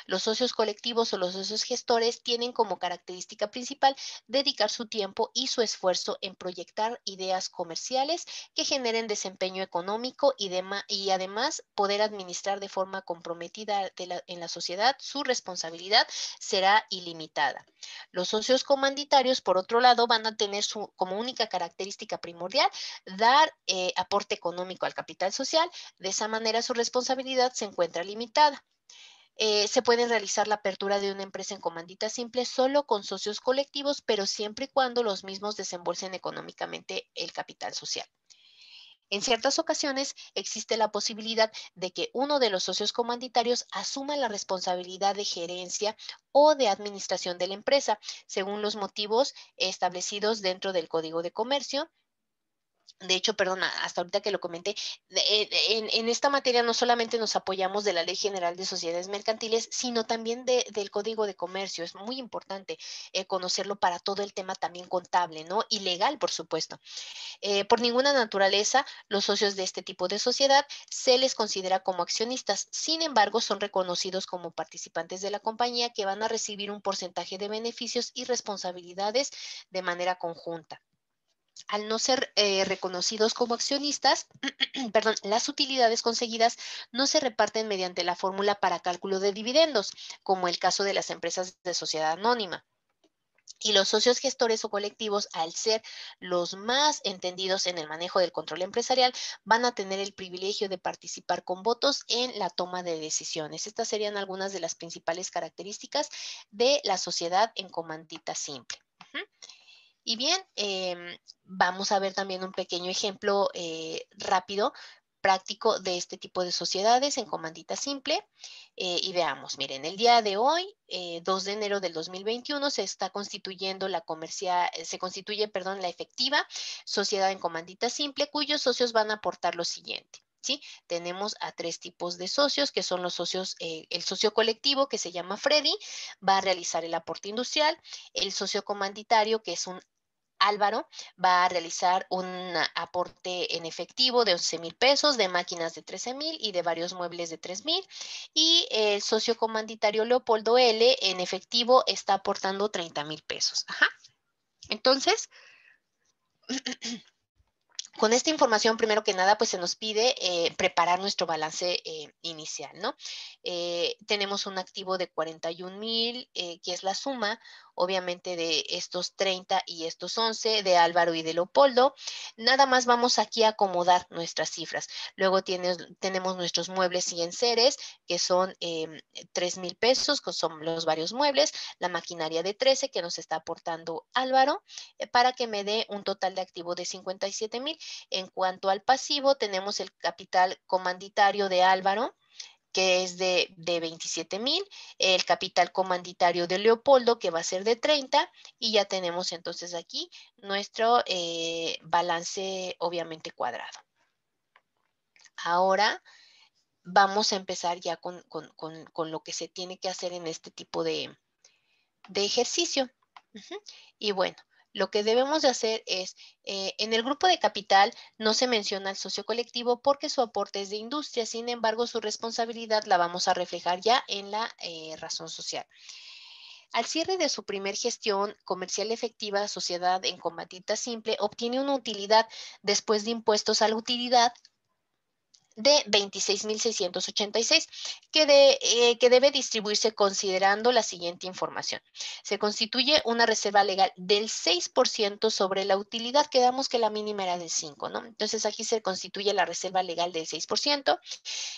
Los socios colectivos o los socios gestores tienen como característica principal dedicar su tiempo y su esfuerzo en proyectar ideas comerciales que generen desempeño económico y además poder administrar de forma comprometida en la sociedad. Su responsabilidad será ilimitada. Los socios comanditarios, por otro lado, van a tener como única característica primordial dar aporte económico al capital social. De esa manera su responsabilidad se encuentra limitada. Se puede realizar la apertura de una empresa en comandita simple solo con socios colectivos, pero siempre y cuando los mismos desembolsen económicamente el capital social. En ciertas ocasiones existe la posibilidad de que uno de los socios comanditarios asuma la responsabilidad de gerencia o de administración de la empresa, según los motivos establecidos dentro del Código de Comercio. De hecho, perdona, hasta ahorita que lo comenté, en esta materia no solamente nos apoyamos de la Ley General de Sociedades Mercantiles, sino también del Código de Comercio. Es muy importante conocerlo para todo el tema también contable, ¿no? Y legal, por supuesto. Por ninguna naturaleza, los socios de este tipo de sociedad se les considera como accionistas. Sin embargo, son reconocidos como participantes de la compañía que van a recibir un porcentaje de beneficios y responsabilidades de manera conjunta. Al no ser reconocidos como accionistas, perdón, las utilidades conseguidas no se reparten mediante la fórmula para cálculo de dividendos, como el caso de las empresas de sociedad anónima. Y los socios gestores o colectivos, al ser los más entendidos en el manejo del control empresarial, van a tener el privilegio de participar con votos en la toma de decisiones. Estas serían algunas de las principales características de la sociedad en comandita simple. Y bien, vamos a ver también un pequeño ejemplo rápido, práctico de este tipo de sociedades en comandita simple. Y veamos, miren, el día de hoy, 2 de enero del 2021, se está constituyendo se constituye, perdón, la efectiva sociedad en comandita simple, cuyos socios van a aportar lo siguiente. ¿Sí? Tenemos a 3 tipos de socios, que son los socios, el socio colectivo, que se llama Freddy, va a realizar el aporte industrial, el socio comanditario, que es un Álvaro, va a realizar un aporte en efectivo de 11,000 pesos, de máquinas de 13,000 y de varios muebles de 3,000. Y el socio comanditario Leopoldo L. en efectivo está aportando 30,000 pesos. Ajá. Entonces, con esta información, primero que nada, pues se nos pide preparar nuestro balance inicial, ¿no? Tenemos un activo de 41,000, que es la suma, obviamente, de estos 30 y estos 11, de Álvaro y de Leopoldo. Nada más vamos aquí a acomodar nuestras cifras. Luego tenemos nuestros muebles y enseres, que son 3,000 pesos, que son los varios muebles, la maquinaria de 13, que nos está aportando Álvaro, para que me dé un total de activo de 57,000. En cuanto al pasivo, tenemos el capital comanditario de Álvaro, que es de 27,000, el capital comanditario de Leopoldo, que va a ser de 30, y ya tenemos entonces aquí nuestro balance obviamente cuadrado. Ahora vamos a empezar ya con lo que se tiene que hacer en este tipo de ejercicio. Y bueno, lo que debemos de hacer es, en el grupo de capital no se menciona el socio colectivo porque su aporte es de industria, sin embargo, su responsabilidad la vamos a reflejar ya en la razón social. Al cierre de su primer gestión comercial efectiva, sociedad en comandita simple obtiene una utilidad después de impuestos a la utilidad de 26,686, que debe distribuirse considerando la siguiente información. Se constituye una reserva legal del 6% sobre la utilidad, quedamos que la mínima era del 5, ¿no? Entonces aquí se constituye la reserva legal del 6%.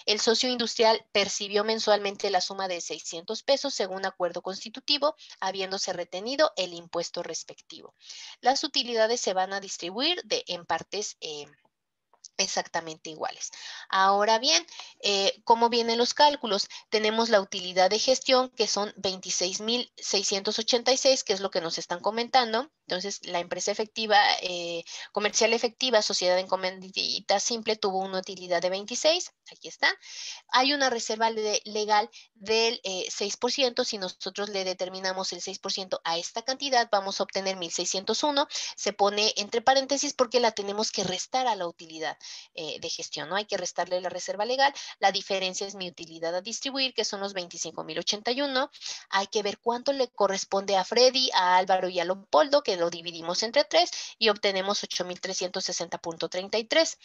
El socio industrial percibió mensualmente la suma de 600 pesos según acuerdo constitutivo, habiéndose retenido el impuesto respectivo. Las utilidades se van a distribuir en partes exactamente iguales. Ahora bien, ¿cómo vienen los cálculos? Tenemos la utilidad de gestión, que son 26,686, que es lo que nos están comentando. Entonces, la empresa efectiva, comercial efectiva, sociedad en comandita simple, tuvo una utilidad de 26. Aquí está. Hay una reserva legal del 6%. Si nosotros le determinamos el 6% a esta cantidad, vamos a obtener 1,601. Se pone entre paréntesis porque la tenemos que restar a la utilidad de gestión, ¿no? Hay que restarle la reserva legal. La diferencia es mi utilidad a distribuir, que son los 25,081. Hay que ver cuánto le corresponde a Freddy, a Álvaro y a Leopoldo, que lo dividimos entre 3 y obtenemos 8,360.33.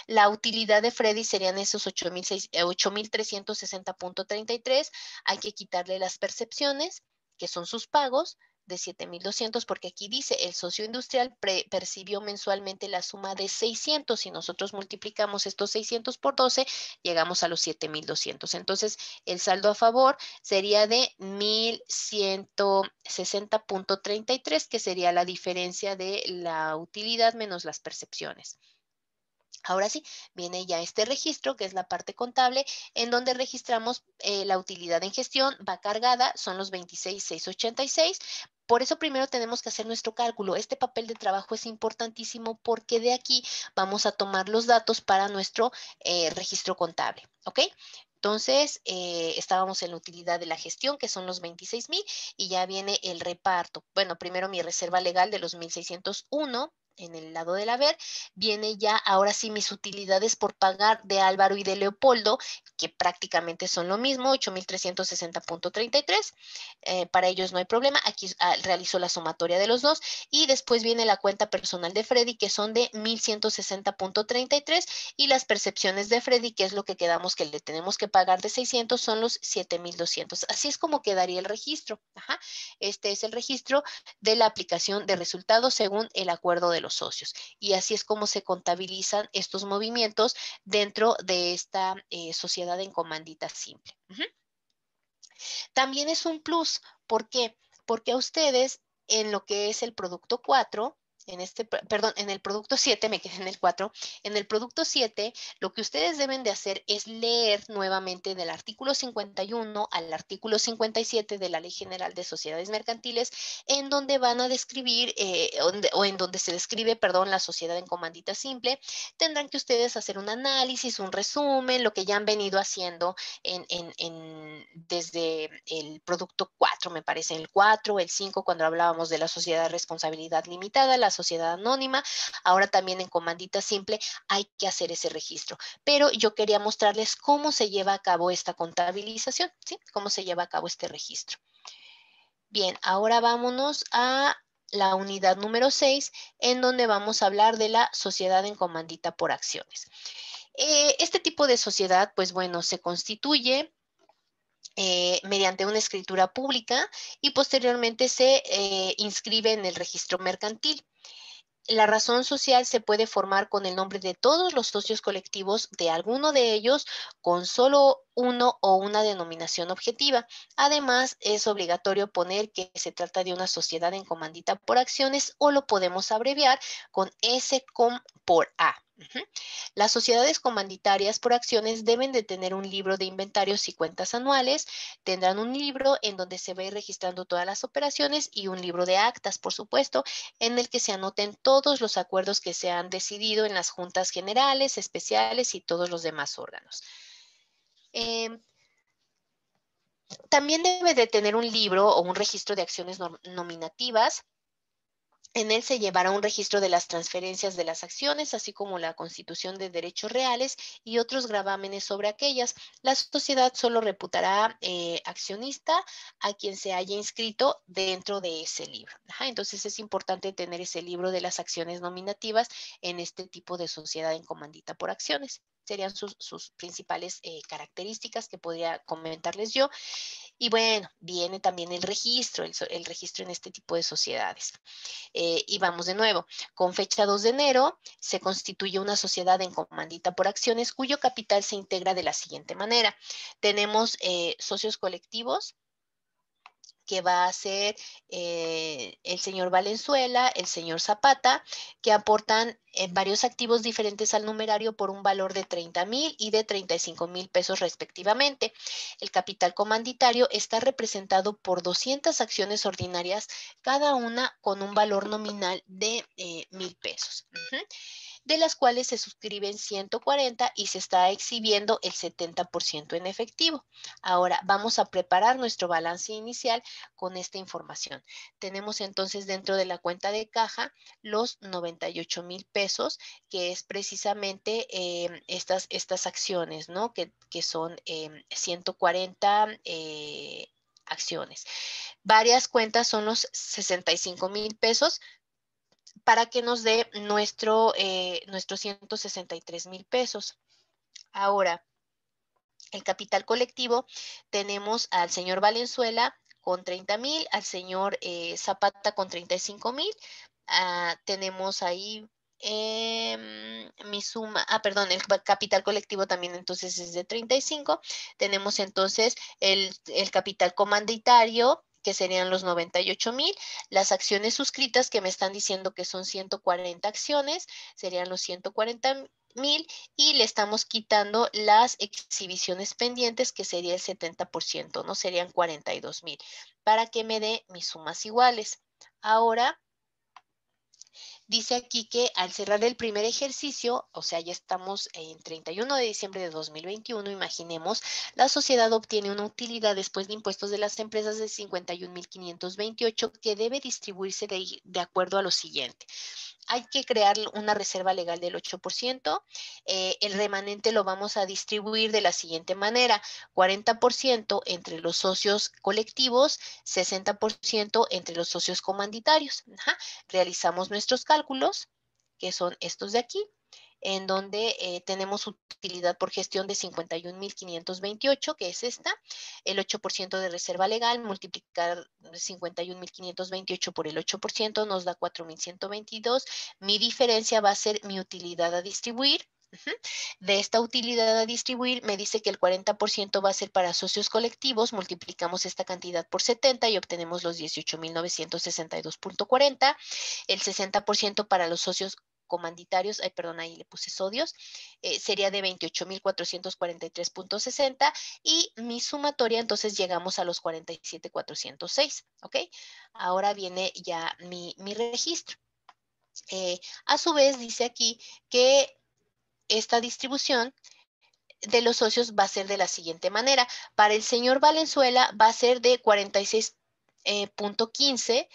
La utilidad de Freddy serían esos 8,360.33. Hay que quitarle las percepciones, que son sus pagos, de 7,200, porque aquí dice el socio industrial percibió mensualmente la suma de 600. Si nosotros multiplicamos estos 600 por 12, llegamos a los 7,200. Entonces, el saldo a favor sería de 1,160.33, que sería la diferencia de la utilidad menos las percepciones. Ahora sí, viene ya este registro, que es la parte contable, en donde registramos la utilidad en gestión, va cargada, son los 26,686. Por eso primero tenemos que hacer nuestro cálculo. Este papel de trabajo es importantísimo porque de aquí vamos a tomar los datos para nuestro registro contable, ¿ok? Entonces, estábamos en la utilidad de la gestión, que son los 26,000, y ya viene el reparto. Bueno, primero mi reserva legal de los 1,601 en el lado del haber, viene ya ahora sí mis utilidades por pagar de Álvaro y de Leopoldo, que prácticamente son lo mismo, 8,360.33. Para ellos no hay problema, aquí realizo la sumatoria de los dos, y después viene la cuenta personal de Freddy, que son de 1,160.33, y las percepciones de Freddy, que es lo que quedamos que le tenemos que pagar de 600, son los 7,200. Así es como quedaría el registro. Ajá. Este es el registro de la aplicación de resultados según el acuerdo de los socios. Y así es como se contabilizan estos movimientos dentro de esta sociedad en comandita simple. También es un plus. ¿Por qué? Porque a ustedes en lo que es el producto 4, en el producto 7, me quedé en el 4, en el producto 7, lo que ustedes deben de hacer es leer nuevamente del artículo 51 al artículo 57 de la Ley General de Sociedades Mercantiles, en donde van a describir, o en donde se describe, perdón, la sociedad en comandita simple. Tendrán que ustedes hacer un análisis, un resumen, lo que ya han venido haciendo desde el producto 4, me parece, el 4, el 5, cuando hablábamos de la sociedad de responsabilidad limitada, la sociedad anónima. Ahora también en comandita simple hay que hacer ese registro. Pero yo quería mostrarles cómo se lleva a cabo esta contabilización, ¿sí? Cómo se lleva a cabo este registro. Bien, ahora vámonos a la unidad número 6, en donde vamos a hablar de la sociedad en comandita por acciones. Este tipo de sociedad, pues bueno, se constituye mediante una escritura pública y posteriormente se inscribe en el registro mercantil. La razón social se puede formar con el nombre de todos los socios colectivos de alguno de ellos con solo uno o una denominación objetiva. Además, es obligatorio poner que se trata de una sociedad en comandita por acciones o lo podemos abreviar con S-com por A. Las sociedades comanditarias por acciones deben de tener un libro de inventarios y cuentas anuales, tendrán un libro en donde se va a ir registrando todas las operaciones y un libro de actas, por supuesto, en el que se anoten todos los acuerdos que se han decidido en las juntas generales, especiales y todos los demás órganos. También debe de tener un libro o un registro de acciones nominativas. En él se llevará un registro de las transferencias de las acciones, así como la constitución de derechos reales y otros gravámenes sobre aquellas. La sociedad solo reputará accionista a quien se haya inscrito dentro de ese libro. Entonces es importante tener ese libro de las acciones nominativas en este tipo de sociedad en comandita por acciones. Serían sus principales características que podría comentarles yo. Y bueno, viene también el registro en este tipo de sociedades. Y vamos de nuevo, con fecha 2 de enero se constituye una sociedad en comandita por acciones cuyo capital se integra de la siguiente manera. Tenemos socios colectivos, que va a ser el señor Valenzuela, el señor Zapata, que aportan varios activos diferentes al numerario por un valor de 30,000 y de 35,000 pesos respectivamente. El capital comanditario está representado por 200 acciones ordinarias, cada una con un valor nominal de 1,000 pesos. De las cuales se suscriben 140 y se está exhibiendo el 70% en efectivo. Ahora vamos a preparar nuestro balance inicial con esta información. Tenemos entonces dentro de la cuenta de caja los 98,000 pesos, que es precisamente estas acciones, ¿no? Que son 140 acciones. Varias cuentas son los 65,000 pesos, para que nos dé nuestros 163,000 pesos. Ahora, el capital colectivo, tenemos al señor Valenzuela con 30,000, al señor Zapata con 35,000. Tenemos ahí mi suma, perdón, el capital colectivo también entonces es de 35. Tenemos entonces el capital comanditario, que serían los 98,000, las acciones suscritas que me están diciendo que son 140 acciones, serían los 140,000, y le estamos quitando las exhibiciones pendientes, que sería el 70%, ¿no? Serían 42,000, para que me dé mis sumas iguales. Ahora, dice aquí que al cerrar el primer ejercicio, o sea, ya estamos en 31 de diciembre de 2021, imaginemos, la sociedad obtiene una utilidad después de impuestos de las empresas de 51,528, que debe distribuirse de acuerdo a lo siguiente. Hay que crear una reserva legal del 8%. El remanente lo vamos a distribuir de la siguiente manera: 40% entre los socios colectivos, 60% entre los socios comanditarios. Realizamos nuestros cálculos, que son estos de aquí, en donde tenemos utilidad por gestión de 51,528, que es esta, el 8% de reserva legal, multiplicar 51,528 por el 8% nos da 4,122. Mi diferencia va a ser mi utilidad a distribuir. De esta utilidad a distribuir, me dice que el 40% va a ser para socios colectivos, multiplicamos esta cantidad por 70 y obtenemos los 18,962,40. El 60% para los socios comanditarios, perdón, ahí le puse sodios, sería de 28,443,60, y mi sumatoria, entonces llegamos a los 47,406, ¿ok? Ahora viene ya mi registro. A su vez, dice aquí que esta distribución de los socios va a ser de la siguiente manera. Para el señor Valenzuela va a ser de 46,15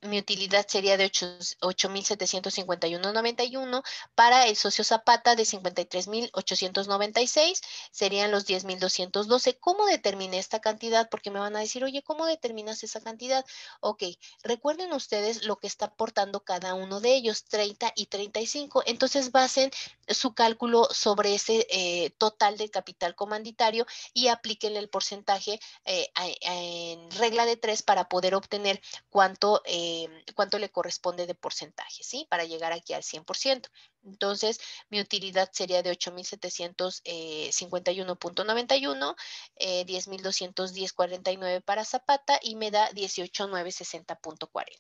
Mi utilidad sería de 8,751,91. Para el socio Zapata de 53,896 serían los 10,212. ¿Cómo determiné esta cantidad? Porque me van a decir, oye, ¿cómo determinas esa cantidad? Ok, recuerden ustedes lo que está aportando cada uno de ellos, 30 y 35. Entonces basen su cálculo sobre ese total de capital comanditario y aplíquenle el porcentaje en regla de 3 para poder obtener cuánto le corresponde de porcentaje, ¿sí? Para llegar aquí al 100%. Entonces, mi utilidad sería de 8,751,91, 10,210,49 para Zapata y me da 18,960,40.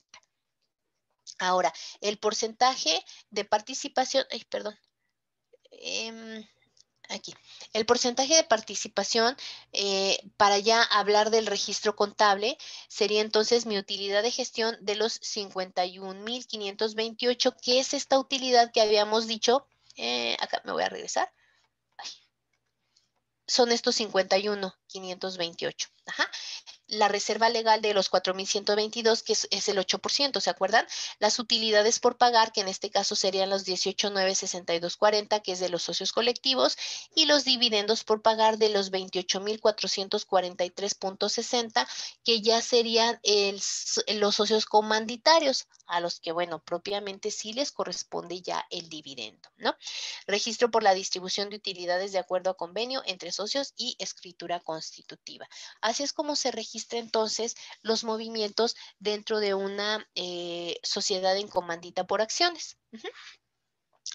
Ahora, el porcentaje de participación, ay, perdón, aquí. El porcentaje de participación, para ya hablar del registro contable, sería entonces mi utilidad de gestión de los 51,528, que es esta utilidad que habíamos dicho. Acá me voy a regresar. Son estos 51,528. Ajá. La reserva legal de los 4,122, que es el 8%, ¿se acuerdan? Las utilidades por pagar, que en este caso serían los 18,962,40, que es de los socios colectivos, y los dividendos por pagar de los 28,443,60, que ya serían los socios comanditarios, a los que, bueno, propiamente sí les corresponde ya el dividendo, ¿no? Registro por la distribución de utilidades de acuerdo a convenio entre socios y escritura constitutiva. Así es como se registra entonces los movimientos dentro de una sociedad en comandita por acciones.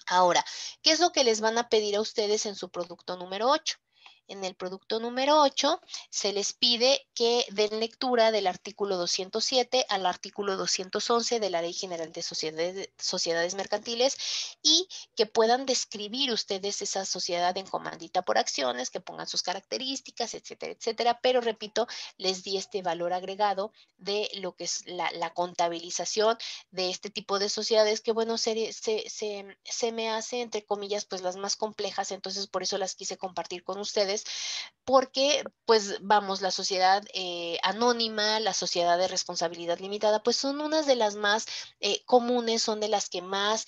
Ahora, ¿qué es lo que les van a pedir a ustedes en su producto número 8? En el producto número 8 se les pide que den lectura del artículo 207 al artículo 211 de la Ley General de Sociedades Mercantiles y que puedan describir ustedes esa sociedad en comandita por acciones, que pongan sus características, etcétera, etcétera. Pero repito, les di este valor agregado de lo que es la contabilización de este tipo de sociedades que, bueno, se me hace, entre comillas, pues las más complejas, entonces por eso las quise compartir con ustedes, porque, pues vamos, la sociedad anónima, la sociedad de responsabilidad limitada, pues son unas de las más comunes, son de las que más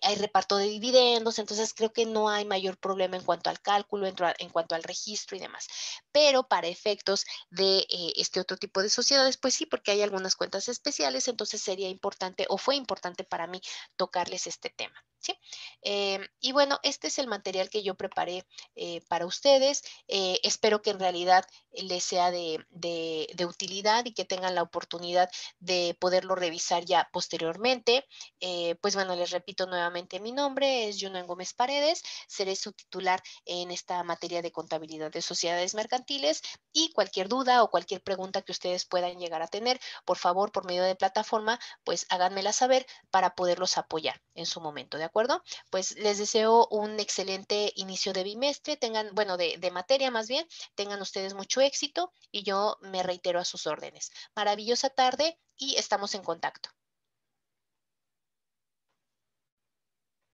hay reparto de dividendos, entonces creo que no hay mayor problema en cuanto al cálculo, en cuanto al registro y demás. Pero para efectos de este otro tipo de sociedades, pues sí, porque hay algunas cuentas especiales, entonces sería importante o fue importante para mí tocarles este tema. ¿Sí? Y bueno, este es el material que yo preparé para ustedes. Espero que en realidad les sea de utilidad y que tengan la oportunidad de poderlo revisar ya posteriormente. Pues bueno, les repito nuevamente, mi nombre es Juno Gómez Paredes, seré su titular en esta materia de contabilidad de sociedades mercantiles y cualquier duda o cualquier pregunta que ustedes puedan llegar a tener, por favor, por medio de plataforma, pues háganmela saber para poderlos apoyar en su momento, ¿de acuerdo? Pues les deseo un excelente inicio de bimestre, tengan, bueno, de materia más bien, tengan ustedes mucho éxito y yo me reitero a sus órdenes. Maravillosa tarde y estamos en contacto.